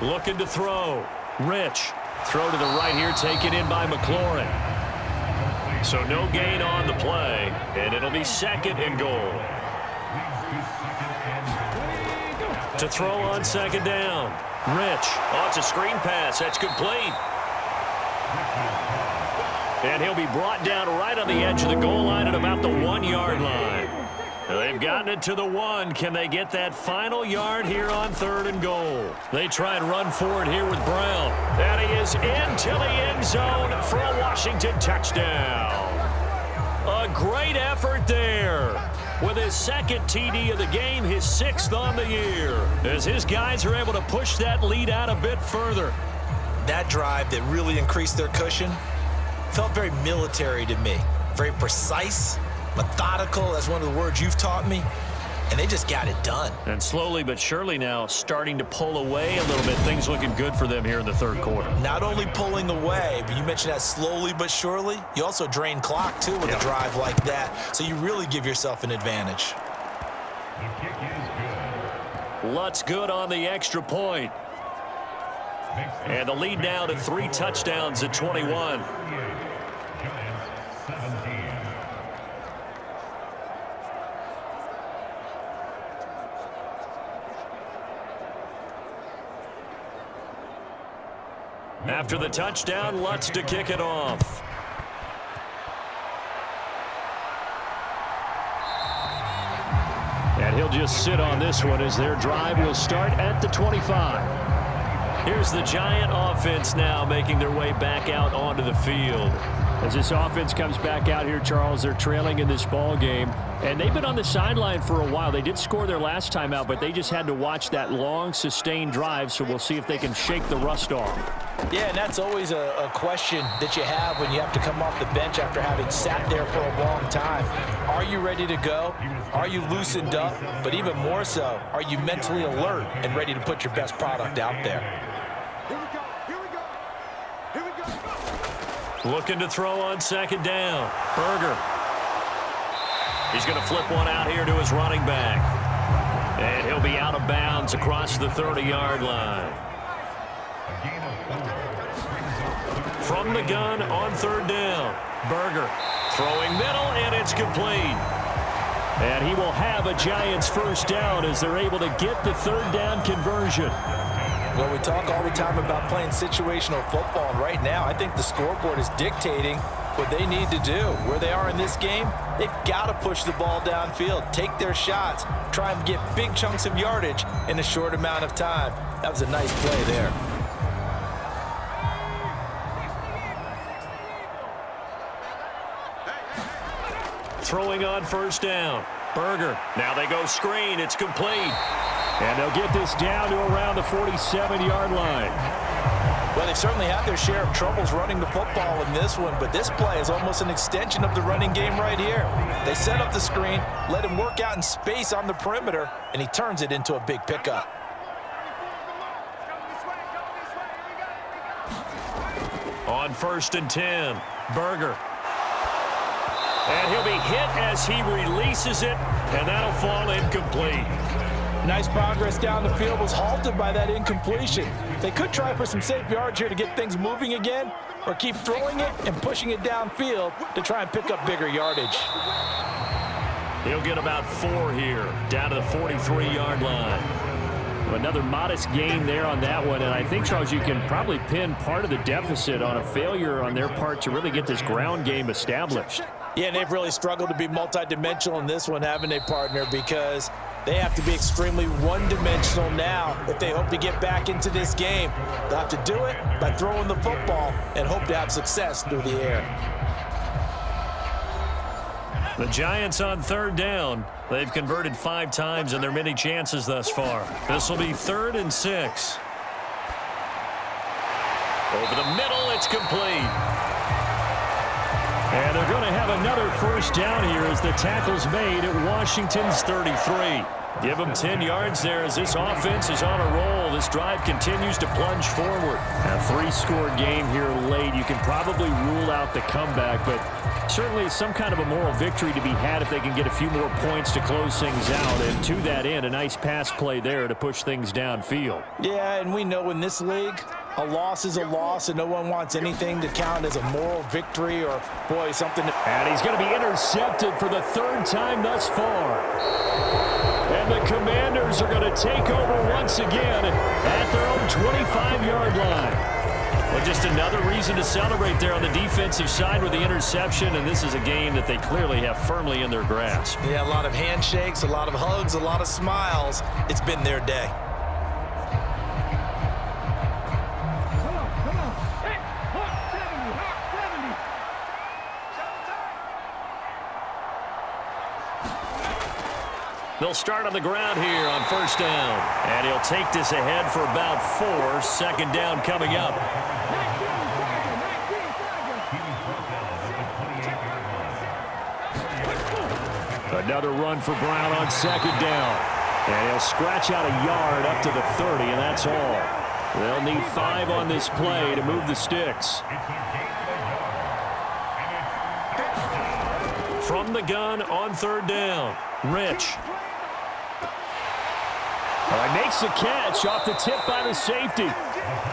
Looking to throw. Rich. Throw to the right here, taken in by McLaurin. So no gain on the play, and it'll be 2nd and goal. To throw on 2nd down. Rich. Oh, it's a screen pass. That's complete. And he'll be brought down right on the edge of the goal line at about the 1-yard line. They've gotten it to the 1. Can they get that final yard here on 3rd and goal? They try and run forward here with Brown. And he is into the end zone for a Washington touchdown. A great effort there. With his 2nd TD of the game, his 6th on the year. As his guys are able to push that lead out a bit further. That drive that really increased their cushion felt very military to me. Very precise, methodical, that's one of the words you've taught me, and they just got it done. And slowly but surely now starting to pull away a little bit. Things looking good for them here in the 3rd quarter. Not only pulling away, but you mentioned that slowly but surely. You also drain clock, too, with a drive like that, so you really give yourself an advantage. The kick is good. Lutz good on the extra point. And the lead now to 3 touchdowns at 21. Giants 17. After the touchdown, Lutz to kick it off. And he'll just sit on this one as their drive will start at the 25. Here's the Giant offense now making their way back out onto the field. As this offense comes back out here, Charles, they're trailing in this ball game. And they've been on the sideline for a while. They did score their last time out, but they just had to watch that long, sustained drive, so we'll see if they can shake the rust off. Yeah, and that's always a question that you have when you have to come off the bench after having sat there for a long time. Are you ready to go? Are you loosened up? But even more so, are you mentally alert and ready to put your best product out there? Here we go. Here we go. Here we go. Looking to throw on second down. Berger. He's going to flip one out here to his running back. And he'll be out of bounds across the 30-yard line. From the gun on third down. Berger throwing middle, and it's complete. And he will have a Giants first down as they're able to get the third down conversion. Well, we talk all the time about playing situational football, and right now I think the scoreboard is dictating what they need to do. Where they are in this game, they've got to push the ball downfield, take their shots, try and get big chunks of yardage in a short amount of time. That was a nice play there. Throwing on first down. Berger. Now they go screen. It's complete. And they'll get this down to around the 47-yard line. Well, they've certainly had their share of troubles running the football in this one, but this play is almost an extension of the running game right here. They set up the screen, let him work out in space on the perimeter, and he turns it into a big pickup. On first and 10. Berger. And he'll be hit as he releases it, and that'll fall incomplete. Nice progress down the field, was halted by that incompletion. They could try for some safe yards here to get things moving again, or keep throwing it and pushing it downfield to try and pick up bigger yardage. He'll get about 4 here, down to the 43-yard line. Another modest gain there on that one, and I think, Charles, you can probably pin part of the deficit on a failure on their part to really get this ground game established. Yeah, and they've really struggled to be multidimensional in this one, haven't they, partner? Because they have to be extremely one-dimensional now if they hope to get back into this game. They'll have to do it by throwing the football and hope to have success through the air. The Giants on third down. They've converted 5 times in their many chances thus far. This will be 3rd and 6. Over the middle, it's complete. And they're going to have another first down here as the tackle's made at Washington's 33. Give them 10 yards there as this offense is on a roll. This drive continues to plunge forward. A 3-score game here late. You can probably rule out the comeback, but certainly some kind of a moral victory to be had if they can get a few more points to close things out. And to that end, a nice pass play there to push things downfield. Yeah, and we know in this league, a loss is a loss, and no one wants anything to count as a moral victory or, boy, something. And he's going to be intercepted for the 3rd time thus far. And the Commanders are going to take over once again at their own 25-yard line. Well, just another reason to celebrate there on the defensive side with the interception, and this is a game that they clearly have firmly in their grasp. Yeah, a lot of handshakes, a lot of hugs, a lot of smiles. It's been their day. They'll start on the ground here on first down. And he'll take this ahead for about 4. Second down coming up. Another run for Brown on second down. And he'll scratch out a yard up to the 30, and that's all. They'll need 5 on this play to move the sticks. From the gun on third down. Rich. All right, makes the catch off the tip by the safety.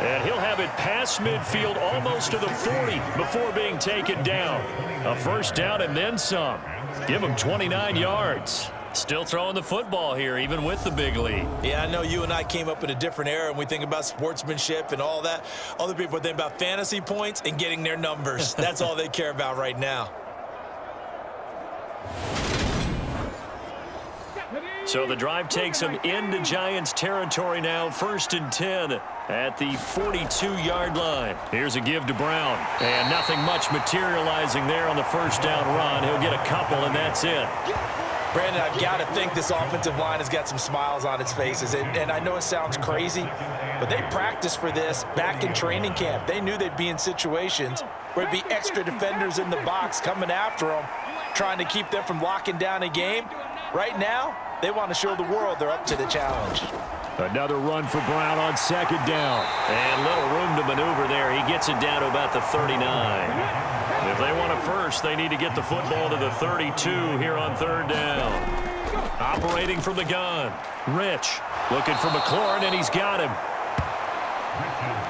And he'll have it past midfield almost to the 40 before being taken down. A first down and then some. Give him 29 yards. Still throwing the football here, even with the big lead. Yeah, I know you and I came up in a different era, and we think about sportsmanship and all that. Other people think about fantasy points and getting their numbers. That's all they care about right now. So the drive takes them into Giants territory now, 1st and 10 at the 42-yard line. Here's a give to Brown, and nothing much materializing there on the first down run. He'll get a couple, and that's it. Brandon, I've got to think this offensive line has got some smiles on its faces. And I know it sounds crazy, but they practiced for this back in training camp. They knew they'd be in situations where it'd be extra defenders in the box coming after them, trying to keep them from locking down a game. Right now, they want to show the world they're up to the challenge. Another run for Brown on 2nd down. And little room to maneuver there. He gets it down to about the 39. If they want a first, they need to get the football to the 32 here on 3rd down. Operating from the gun. Rich looking for McLaurin, and he's got him.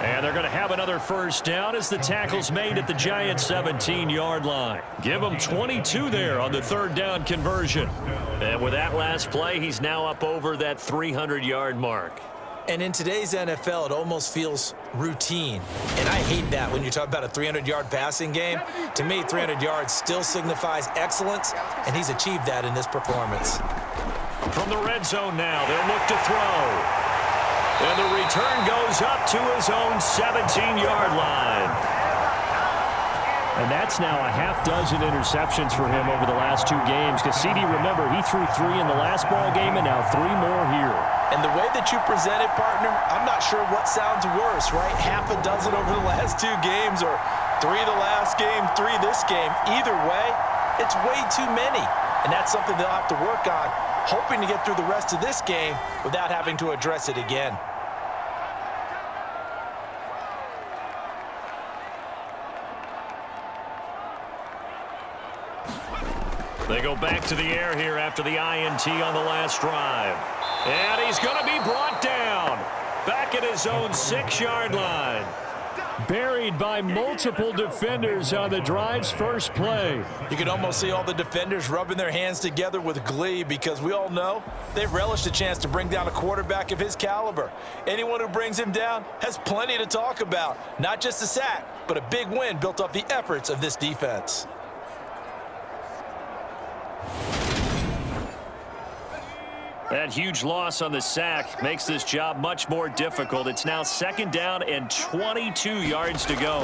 And they're going to have another first down as the tackle's made at the Giants' 17-yard line. Give him 22 there on the 3rd down conversion. And with that last play, he's now up over that 300-yard mark. And in today's NFL, it almost feels routine. And I hate that when you talk about a 300-yard passing game. To me, 300 yards still signifies excellence, and he's achieved that in this performance. From the red zone now, they'll look to throw. And the return goes up to his own 17-yard line. And that's now a half-dozen interceptions for him over the last 2 games. Because, CD, remember, he threw 3 in the last ball game and now 3 more here. And the way that you present it, partner, I'm not sure what sounds worse, right? Half a dozen over the last 2 games, or 3 the last game, 3 this game. Either way, it's way too many. And that's something they'll have to work on, hoping to get through the rest of this game without having to address it again. They go back to the air here after the INT on the last drive. And he's going to be brought down back at his own 6-yard line. Buried by multiple defenders on the drive's first play. You can almost see all the defenders rubbing their hands together with glee, because we all know they've relished a chance to bring down a quarterback of his caliber. Anyone who brings him down has plenty to talk about. Not just a sack, but a big win built off the efforts of this defense. That huge loss on the sack makes this job much more difficult. It's now 2nd down and 22 yards to go.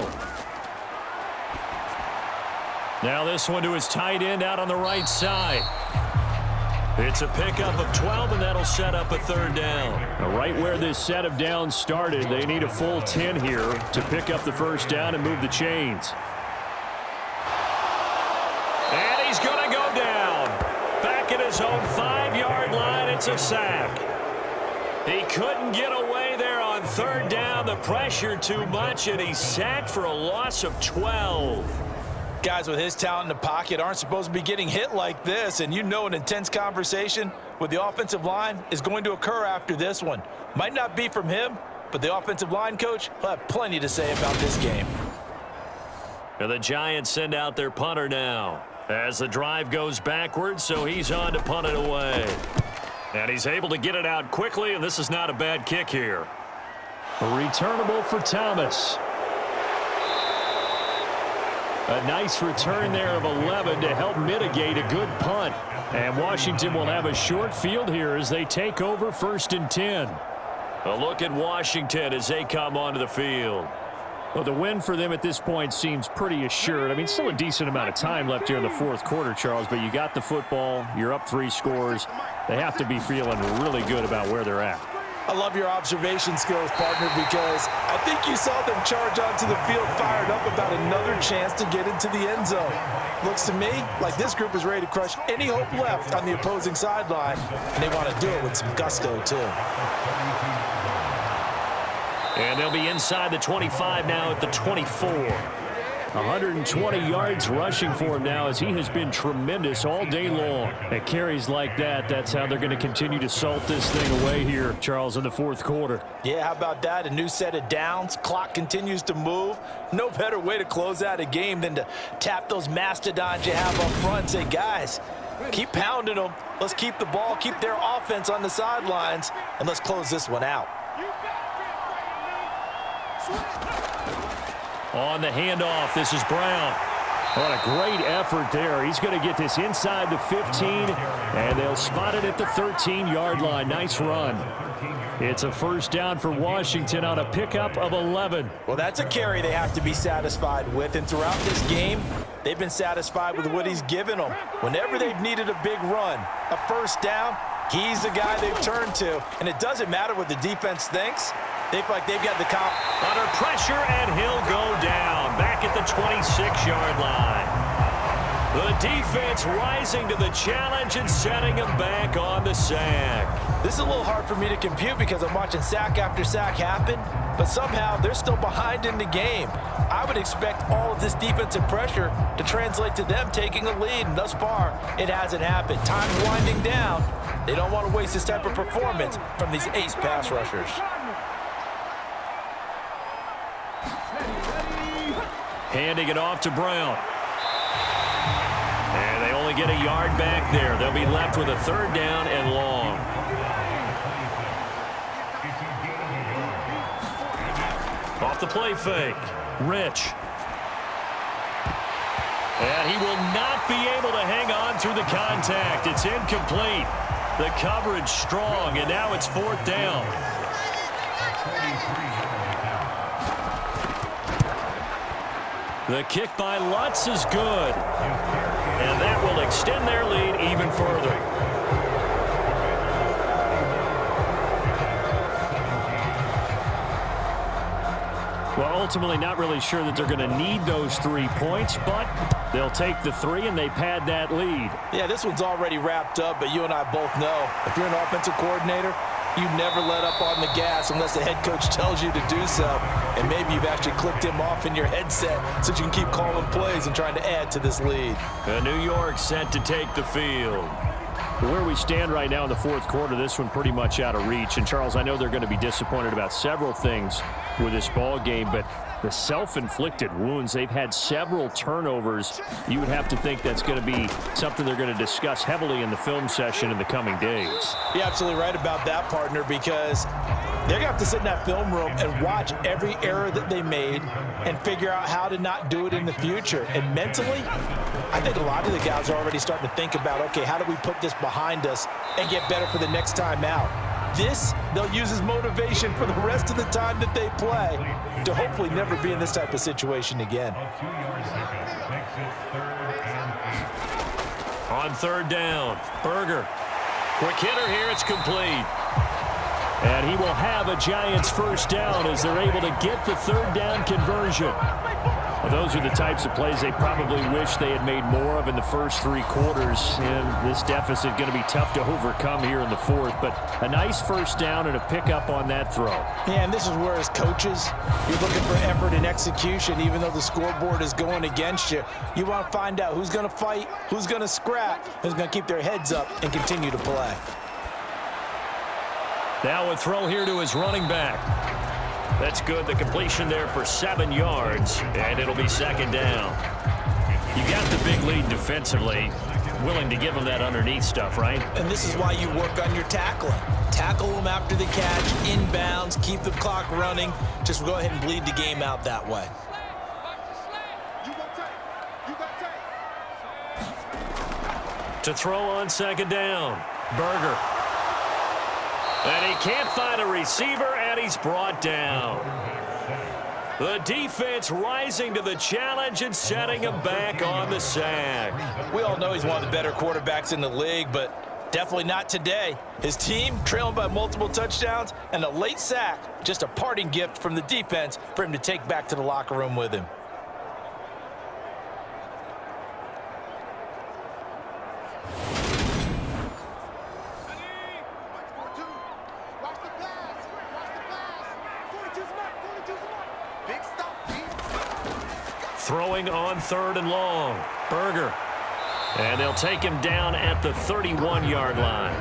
Now this one to his tight end out on the right side. It's a pickup of 12, and that'll set up a 3rd down. Now, right where this set of downs started, they need a full 10 here to pick up the first down and move the chains. And he's going to go down. Back at his own 5-yard line, it's a sack. He couldn't get away there on 3rd down. The pressure too much, and he's sacked for a loss of 12. Guys with his talent in the pocket aren't supposed to be getting hit like this, and you know an intense conversation with the offensive line is going to occur after this one. Might not be from him, but the offensive line coach will have plenty to say about this game. And the Giants send out their punter now as the drive goes backwards, so he's on to punt it away. And he's able to get it out quickly, and this is not a bad kick here. Returnable for Thomas. A nice return there of 11 to help mitigate a good punt. And Washington will have a short field here as they take over 1st and 10. A look at Washington as they come onto the field. Well, the win for them at this point seems pretty assured. I mean, still a decent amount of time left here in the 4th quarter, Charles, but you got the football, you're up 3 scores. They have to be feeling really good about where they're at. I love your observation skills, partner, because I think you saw them charge onto the field fired up about another chance to get into the end zone. Looks to me like this group is ready to crush any hope left on the opposing sideline, and they want to do it with some gusto, too. And they'll be inside the 25 now at the 24. 120 yards rushing for him now, as he has been tremendous all day long. At carries like that, that's how they're going to continue to salt this thing away here, Charles, in the fourth quarter. Yeah, how about that? A new set of downs. Clock continues to move. No better way to close out a game than to tap those mastodons you have up front and say, guys, keep pounding them. Let's keep the ball, keep their offense on the sidelines, and let's close this one out. On the handoff, this is Brown. What a great effort there. He's going to get this inside the 15, and they'll spot it at the 13-yard line. Nice run. It's a first down for Washington on a pickup of 11. Well, that's a carry they have to be satisfied with, and throughout this game, they've been satisfied with what he's given them. Whenever they've needed a big run, a first down, he's the guy they've turned to, and it doesn't matter what the defense thinks. They feel like they've got the comp. Under pressure, and he'll go down back at the 26-yard line. The defense rising to the challenge and setting him back on the sack. This is a little hard for me to compute because I'm watching sack after sack happen, but somehow they're still behind in the game. I would expect all of this defensive pressure to translate to them taking a lead, and thus far, it hasn't happened. Time's winding down. They don't want to waste this type of performance from these ace pass rushers. Handing it off to Brown. And they only get a yard back there. They'll be left with a third down and long. Off the play fake. Rich. And he will not be able to hang on through the contact. It's incomplete. The coverage strong, and now it's fourth down. The kick by Lutz is good. And that will extend their lead even further. Well, ultimately not really sure that they're going to need those 3 points, but they'll take the 3 and they pad that lead. Yeah, this one's already wrapped up, but you and I both know if you're an offensive coordinator, you never let up on the gas unless the head coach tells you to do so. And maybe you've actually clicked him off in your headset so you can keep calling plays and trying to add to this lead. New York set to take the field. Where we stand right now in the fourth quarter, this one pretty much out of reach. And, Charles, I know they're going to be disappointed about several things with this ball game, but the self-inflicted wounds, they've had several turnovers. You would have to think that's going to be something they're going to discuss heavily in the film session in the coming days. You're absolutely right about that, partner, because they're going to have to sit in that film room and watch every error that they made and figure out how to not do it in the future. And mentally, I think a lot of the guys are already starting to think about, okay, how do we put this behind us and get better for the next time out? This, they'll use as motivation for the rest of the time that they play to hopefully never be in this type of situation again. On third down, Berger. Quick hitter here, it's complete. And he will have a Giants first down as they're able to get the third down conversion. Well, those are the types of plays they probably wish they had made more of in the first 3 quarters. And this deficit going to be tough to overcome here in the fourth. But a nice first down and a pickup on that throw. Yeah, and this is where, as coaches, you're looking for effort and execution. Even though the scoreboard is going against you, you want to find out who's going to fight, who's going to scrap, who's going to keep their heads up and continue to play. Now a throw here to his running back. That's good. The completion there for 7 yards, and it'll be second down. You got the big lead defensively. Willing to give them that underneath stuff, right? And this is why you work on your tackling. Tackle them after the catch, inbounds, keep the clock running. Just go ahead and bleed the game out that way. To throw on second down, Berger. And he can't find a receiver, and he's brought down. The defense rising to the challenge and setting him back on the sack. We all know he's one of the better quarterbacks in the league, but definitely not today. His team trailing by multiple touchdowns, and a late sack, just a parting gift from the defense for him to take back to the locker room with him. Throwing on 3rd and long. Berger. And they'll take him down at the 31-yard line.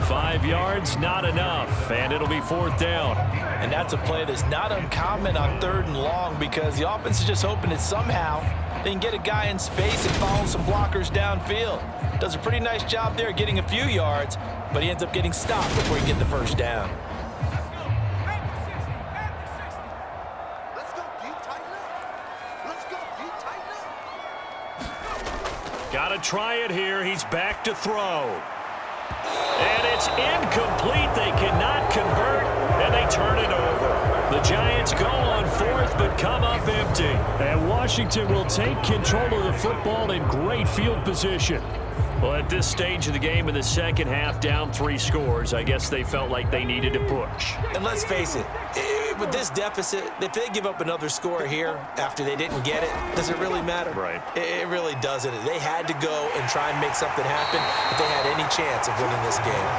5 yards, not enough, and it'll be 4th down. And that's a play that's not uncommon on 3rd and long because the offense is just hoping that somehow they can get a guy in space and follow some blockers downfield. Does a pretty nice job there getting a few yards, but he ends up getting stopped before he gets the first down. Let's go, deep, tighten up. Let's go, deep, tighten up. Got to try it here. He's back to throw. And it's incomplete. They cannot convert, and they turn it over. The Giants go on 4th, but come up empty. And Washington will take control of the football in great field position. Well, at this stage of the game in the second half, down 3 scores, I guess they felt like they needed to push. And let's face it, with this deficit, if they give up another score here after they didn't get it, does it really matter? Right. It really doesn't. They had to go and try and make something happen if they had any chance of winning this game.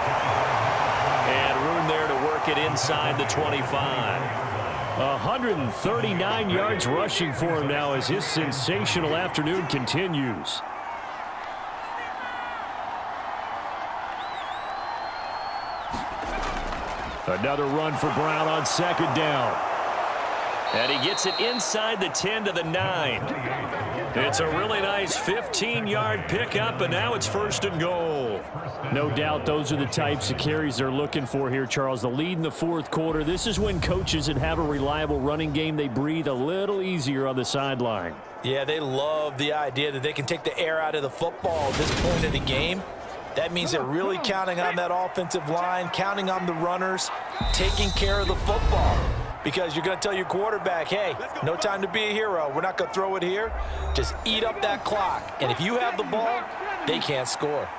And room there to work it inside the 25. 139 yards rushing for him now as his sensational afternoon continues. Another run for Brown on 2nd down. And he gets it inside the 10 to the 9. It's a really nice 15-yard pickup, and now it's 1st and goal. No doubt those are the types of carries they're looking for here, Charles. The lead in the 4th quarter. This is when coaches that have a reliable running game, they breathe a little easier on the sideline. Yeah, they love the idea that they can take the air out of the football at this point of the game. That means they're really counting on that offensive line, counting on the runners, taking care of the football. Because you're going to tell your quarterback, hey, no time to be a hero. We're not going to throw it here. Just eat up that clock. And if you have the ball, they can't score.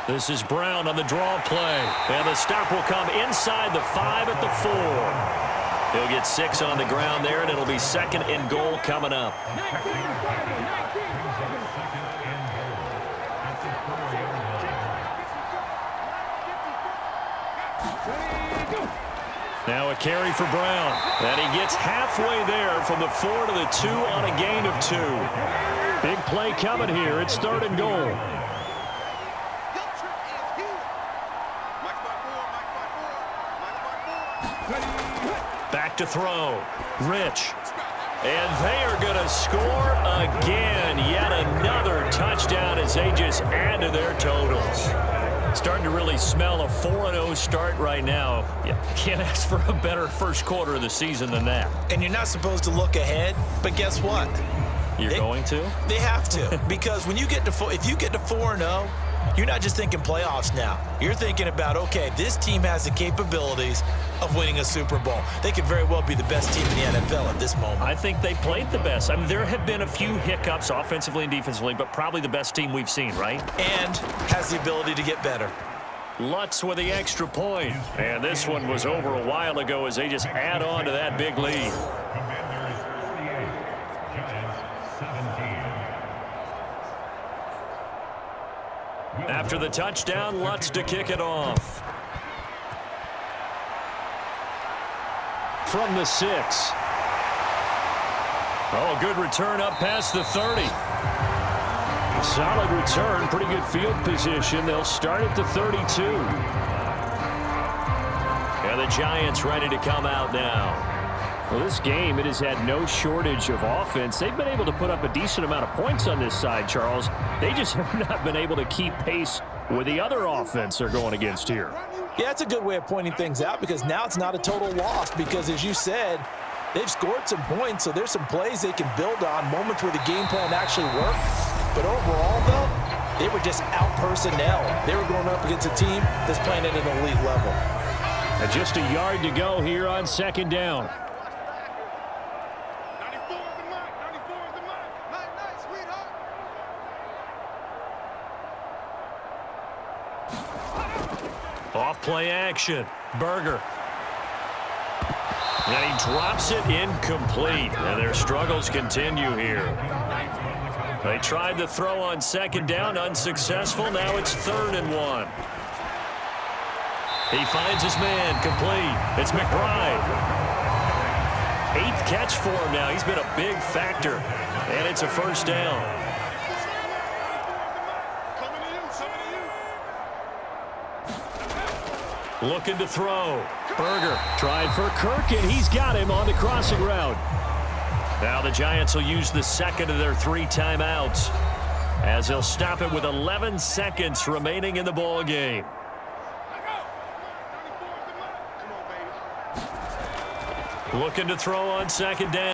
This is Brown on the draw play. And the stop will come inside the 5 at the 4. He'll get 6 on the ground there, and it'll be 2nd and goal coming up. Now a carry for Brown. And he gets halfway there from the 4 to the 2 on a gain of 2. Big play coming here. It's 3rd and goal. Back to throw. Rich. And they are going to score again. Yet another touchdown as they just add to their totals. Starting to really smell a 4-0 start right now. You can't ask for a better first quarter of the season than that. And you're not supposed to look ahead, but guess what? You're going to? They have to. Because when you get to if you get to 4-0, you're not just thinking playoffs now. You're thinking about, okay, this team has the capabilities of winning a Super Bowl. They could very well be the best team in the NFL at this moment. I think they played the best. I mean, there have been a few hiccups offensively and defensively, but probably the best team we've seen, right? And has the ability to get better. Lutz with the extra point. And this one was over a while ago as they just add on to that big lead. Commanders 48, Giants 17. After the touchdown, Lutz to kick it off. From the 6. Oh, good return up past the 30. Solid return, pretty good field position. They'll start at the 32. And the Giants ready to come out now. Well, this game, it has had no shortage of offense. They've been able to put up a decent amount of points on this side, Charles. They just have not been able to keep pace with the other offense they're going against here. Yeah, that's a good way of pointing things out because now it's not a total loss because, as you said, they've scored some points, so there's some plays they can build on, moments where the game plan actually worked. But overall, though, they were just out-personnel. They were going up against a team that's playing at an elite level. And just a yard to go here on 2nd down. 94 is the mark. 94 is the mark. Nice, sweetheart. Off play action. Berger. And he drops it incomplete. And their struggles continue here. They tried to throw on 2nd down, unsuccessful. Now it's 3rd and 1. He finds his man, complete. It's McBride. 7th catch for him now. He's been a big factor, and it's a first down. Looking to throw. Berger tried for Kirk, and he's got him on the crossing route. Now the Giants will use the second of their 3 timeouts as they'll stop it with 11 seconds remaining in the ball game. Looking to throw on second down.